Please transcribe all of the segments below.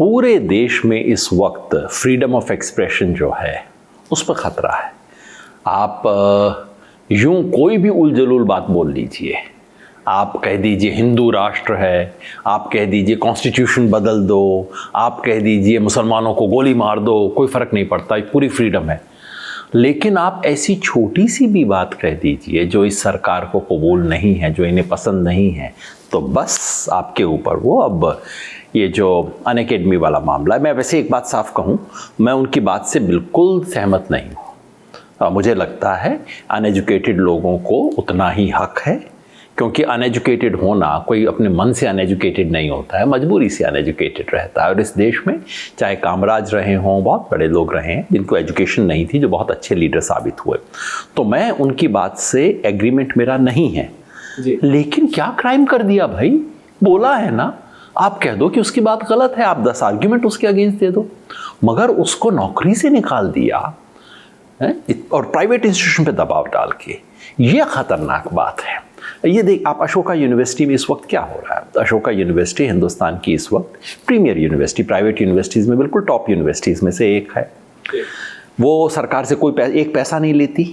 पूरे देश में इस वक्त फ्रीडम ऑफ एक्सप्रेशन जो है उस पर ख़तरा है। आप यूं कोई भी उलझुल बात बोल लीजिए, आप कह दीजिए हिंदू राष्ट्र है, आप कह दीजिए कॉन्स्टिट्यूशन बदल दो, आप कह दीजिए मुसलमानों को गोली मार दो, कोई फ़र्क नहीं पड़ता, पूरी फ्रीडम है। लेकिन आप ऐसी छोटी सी भी बात कह दीजिए जो इस सरकार को कबूल नहीं है, जो इन्हें पसंद नहीं है, तो बस आपके ऊपर वो अब ये जो अनअकैडमी वाला मामला है, मैं वैसे एक बात साफ कहूँ, मैं उनकी बात से बिल्कुल सहमत नहीं हूँ। मुझे लगता है अनएजुकेटेड लोगों को उतना ही हक है, क्योंकि अनएजुकेटेड होना कोई अपने मन से अनएजुकेटेड नहीं होता है, मजबूरी से अनएजुकेटेड रहता है। और इस देश में चाहे कामराज रहे हों, बहुत बड़े लोग रहे हैं जिनको एजुकेशन नहीं थी, जो बहुत अच्छे लीडर साबित हुए, तो मैं उनकी बात से एग्रीमेंट मेरा नहीं है जी। लेकिन क्या क्राइम कर दिया भाई? बोला है ना, आप कह दो कि उसकी बात गलत है, आप 10 आर्ग्यूमेंट उसके अगेंस्ट दे दो, मगर उसको नौकरी से निकाल दिया है और प्राइवेट इंस्टीट्यूशन पे दबाव डाल के, ये खतरनाक बात है। ये देख, आप अशोका यूनिवर्सिटी में इस वक्त क्या हो रहा है? अशोका यूनिवर्सिटी हिंदुस्तान की इस वक्त प्रीमियर यूनिवर्सिटी, प्राइवेट यूनिवर्सिटीज़ में बिल्कुल टॉप यूनिवर्सिटीज़ में से एक है। वो सरकार से कोई एक पैसा नहीं लेती,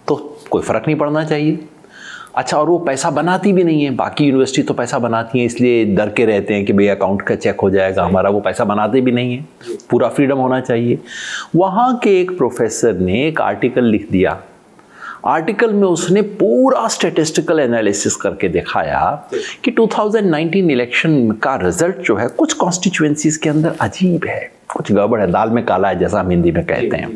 तो कोई फ़र्क नहीं पड़ना चाहिए। अच्छा, और वो पैसा बनाती भी नहीं है। बाकी यूनिवर्सिटी तो पैसा बनाती हैं, इसलिए डर के रहते हैं कि भाई अकाउंट का चेक हो जाएगा हमारा, वो पैसा बनाते भी नहीं है, पूरा फ्रीडम होना चाहिए। वहाँ के एक प्रोफेसर ने एक आर्टिकल लिख दिया, आर्टिकल में उसने पूरा स्टैटिस्टिकल एनालिसिस करके दिखाया कि 2019 इलेक्शन का रिजल्ट जो है कुछ कॉन्स्टिट्यूएंसीज के अंदर अजीब है, कुछ गड़बड़ है, दाल में काला है जैसा हम हिंदी में कहते हैं।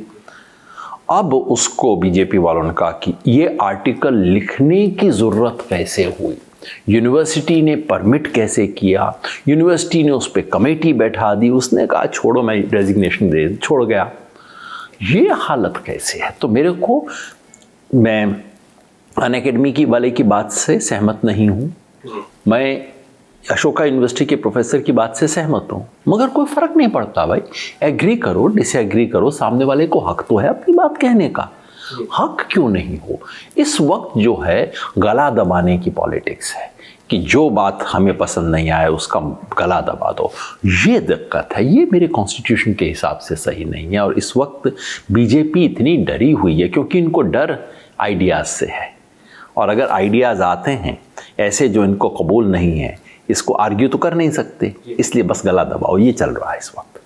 अब उसको बीजेपी वालों ने कहा कि ये आर्टिकल लिखने की ज़रूरत कैसे हुई, यूनिवर्सिटी ने परमिट कैसे किया, यूनिवर्सिटी ने उस पर कमेटी बैठा दी, उसने कहा छोड़ो मैं रेजिग्नेशन दे छोड़ गया। ये हालत कैसे है? तो मेरे को, मैं अनअकैडमी की वाले की बात से सहमत नहीं हूँ, मैं अशोका यूनिवर्सिटी के प्रोफेसर की बात से सहमत हूँ, मगर कोई फ़र्क नहीं पड़ता भाई, एग्री करो डिसएग्री करो, सामने वाले को हक तो है अपनी बात कहने का, हक क्यों नहीं हो? इस वक्त जो है गला दबाने की पॉलिटिक्स है कि जो बात हमें पसंद नहीं आए उसका गला दबा दो, ये दिक्कत है, ये मेरे कॉन्स्टिट्यूशन के हिसाब से सही नहीं है। और इस वक्त बीजेपी इतनी डरी हुई है क्योंकि इनको डर आइडियाज़ से है, और अगर आइडियाज़ आते हैं ऐसे जो इनको कबूल नहीं है, इसको आर्ग्यू तो कर नहीं सकते, इसलिए बस गला दबाओ, ये चल रहा है इस वक्त।